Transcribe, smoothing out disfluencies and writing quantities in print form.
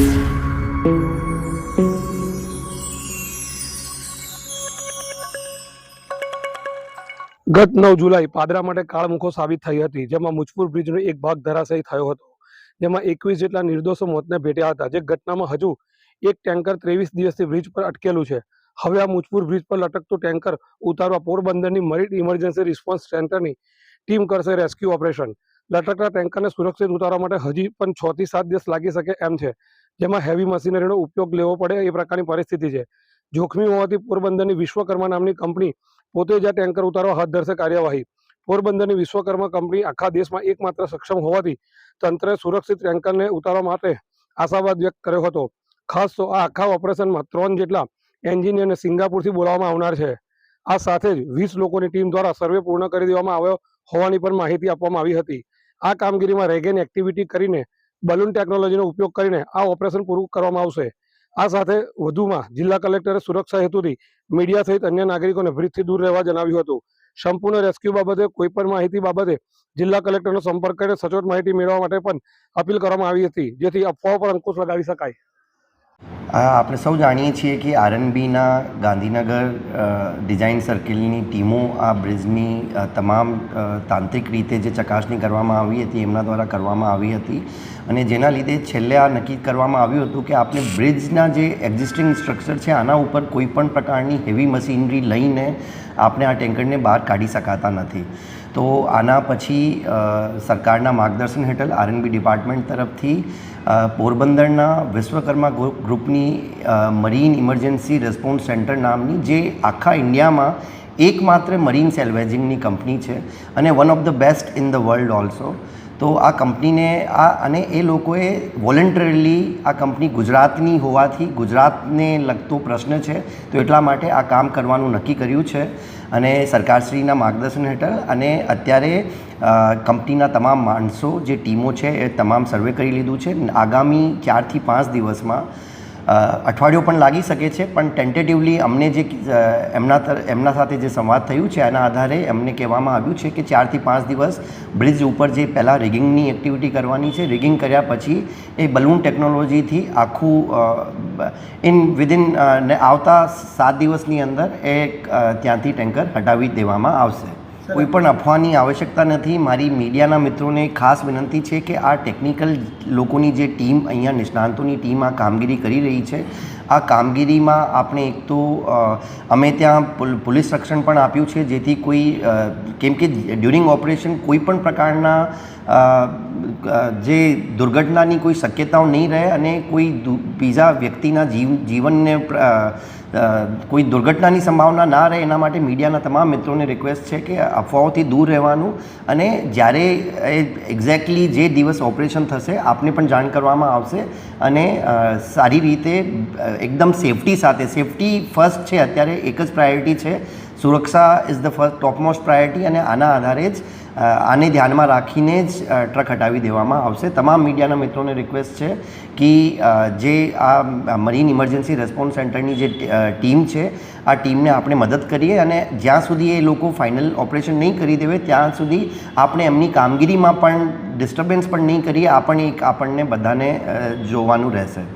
ગત 9 જુલાઈ પાદરા માટે કાળમુખો સાબિત થઈ હતી, જેમાં મુજપુર બ્રિજનો એક ભાગ ધરાશાયી થયો હતો, જેમાં 21 જેટલા નિર્દોષો મોતને ભેટ્યા હતા. જે ઘટનામાં હજુ એક ટેન્કર 23 દિવસથી બ્રિજ પર અટકેલું છે. હવે આ મુજપુર બ્રિજ પર લટકતું ટેન્કર ઉતારવા પોરબંદરની મરીન ઇમરજન્સી રિસ્પોન્સ સેન્ટરની ટીમ કરશે રેસ્ક્યુ ઓપરેશન. લટકતા ટેન્કરને સુરક્ષિત ઉતારવા માટે હજી પણ 6 થી 7 દિવસ લાગી શકે એમ છે, જેમાં હેવી મશીનરીનો ઉપયોગ લેવો પડે એ પ્રકારની પરિસ્થિતિ છે. જોખમી હોવાથી પોરબંદરની વિશ્વકર્મા નામની કંપની પોતે જ આ ટેન્કર ઉતારવા હાથ ધરશે કાર્યવાહી. પોરબંદરની વિશ્વકર્મા કંપની આખા દેશમાં એકમાત્ર સક્ષમ હોવાથી તંત્રે સુરક્ષિત ટેન્કરને ઉતારવા માટે આશાવાદ વ્યક્ત કર્યો હતો. ખાસ તો આ આખા ઓપરેશનમાં 3 જેટલા એન્જિનિયરને સિંગાપુરથી બોલાવવામાં આવનાર છે. આ સાથે જ 20 લોકોની ટીમ દ્વારા સર્વે પૂર્ણ કરી દેવામાં આવ્યો હોવાની પણ માહિતી આપવામાં આવી હતી. આ કામગીરીમાં રેગેન એક્ટિવિટી કરીને બલૂન ટેકનોલોજીનો ઉપયોગ કરીને આ ઓપરેશન પૂરું કરવામાં આવશે. આ સાથે વધુમાં જિલ્લા કલેક્ટરે સુરક્ષા હેતુથી મીડિયા સહિત અન્ય નાગરિકોને બ્રિજથી દૂર રહેવા જણાવ્યું હતું. સંપૂર્ણ રેસ્ક્યુ બાબતે કોઈપણ માહિતી બાબતે જિલ્લા કલેક્ટરનો સંપર્ક કરીને સચોટ માહિતી મેળવવા માટે પણ અપીલ કરવામાં આવી હતી, જેથી અફવાઓ પર અંકુશ લગાવી શકાય. આપણે સૌ જાણીએ છીએ કે આરએનબીના ગાંધીનગર ડિઝાઇન સર્કલની ટીમો આ બ્રિજની તમામ તાંત્રિક રીતે જે ચકાસણી કરવામાં આવી હતી એમના દ્વારા કરવામાં આવી હતી, અને જેના લીધે છેલ્લે આ નક્કી કરવામાં આવ્યું હતું કે આપણે બ્રિજના જે એક્ઝિસ્ટિંગ સ્ટ્રક્ચર છે આના ઉપર કોઈ પણ પ્રકારની હેવી મશીનરી લઈને આપણે આ ટેન્કરને બહાર કાઢી શકાતા નથી. તો આના પછી સરકારના માર્ગદર્શન હેઠળ આરએનબી ડિપાર્ટમેન્ટ તરફથી પોરબંદરના વિશ્વકર્મા ગ્રુપની મરીન ઇમરજન્સી રિસ્પોન્સ સેન્ટર નામની, જે આખા ઇન્ડિયામાં એકમાત્ર મરીન સેલ્વેજિંગની કંપની છે અને one of the best in the world also. તો આ કંપનીને અને એ લોકોએ વોલન્ટરીલી આ કંપની ગુજરાતની હોવાથી ગુજરાતને લગતો પ્રશ્ન છે, તો એટલા માટે આ કામ કરવાનું નક્કી કર્યું છે અને સરકારશ્રીના માર્ગદર્શન હેઠળ. અને અત્યારે કંપનીના તમામ માણસો જે ટીમો છે એ તમામ સર્વે કરી લીધું છે. આગામી 4 થી 5 દિવસમાં અઠવાડિયું પણ લાગી શકે છે, પણ ટેન્ટેટિવલી અમને જે એમના સાથે જે સંવાદ થયું છે એના આધારે એમને કહેવામાં આવ્યું છે કે 4 થી 5 દિવસ બ્રિજ ઉપર જે પહેલાં રિગિંગની એક્ટિવિટી કરવાની છે, રિગિંગ કર્યા પછી એ બલૂન ટેકનોલોજીથી આખું વિધિન આવતા 7 દિવસની અંદર એ ત્યાંથી ટેન્કર હટાવી દેવામાં આવશે. કોઈ પણ અફવાની આવશ્યકતા નથી. મારી મીડિયાના મિત્રોને ખાસ વિનંતી છે કે આ ટેકનિકલ લોકોની જે ટીમ, અહીંયા નિષ્ણાંતોની ટીમ આ કામગીરી કરી રહી છે, આ કામગીરીમાં આપણે એક તો અમે ત્યાં પોલીસ રક્ષણ પણ આપ્યું છે, જેથી કોઈ કેમ કે ડ્યુરિંગ ઓપરેશન કોઈ પણ પ્રકારના જે દુર્ઘટનાની કોઈ શક્યતાઓ નહીં રહે અને કોઈ બીજા વ્યક્તિના જીવનને કોઈ દુર્ઘટનાની સંભાવના ના રહે, એના માટે મીડિયાના તમામ મિત્રોને રિક્વેસ્ટ છે કે અફવાઓથી દૂર રહેવાનું, અને જ્યારે એક્ઝેક્ટલી જે દિવસ ઓપરેશન થશે આપને પણ જાણ કરવામાં આવશે, અને સારી રીતે એકદમ સેફટી સાથે, સેફટી ફર્સ્ટ છે અત્યારે, એક જ પ્રાયોરિટી છે, સુરક્ષા is the first topmost priority, અને આના આધારે જ આને ધ્યાનમાં રાખીને જ ટ્રક હટાવી દેવામાં આવશે. તમામ મીડિયાના મિત્રોને રિક્વેસ્ટ છે કે જે આ મરીન ઇમરજન્સી રિસ્પોન્સ સેન્ટરની જે ટીમ છે આ ટીમને આપણે મદદ કરીએ, અને જ્યાં સુધી એ લોકો ફાઇનલ ઓપરેશન નહીં કરી દેવે ત્યાં સુધી આપણે એમની કામગીરીમાં પણ ડિસ્ટર્બન્સ પણ નહીં કરીએ. આ પણ એક આપણને બધાને જોવાનું રહેશે.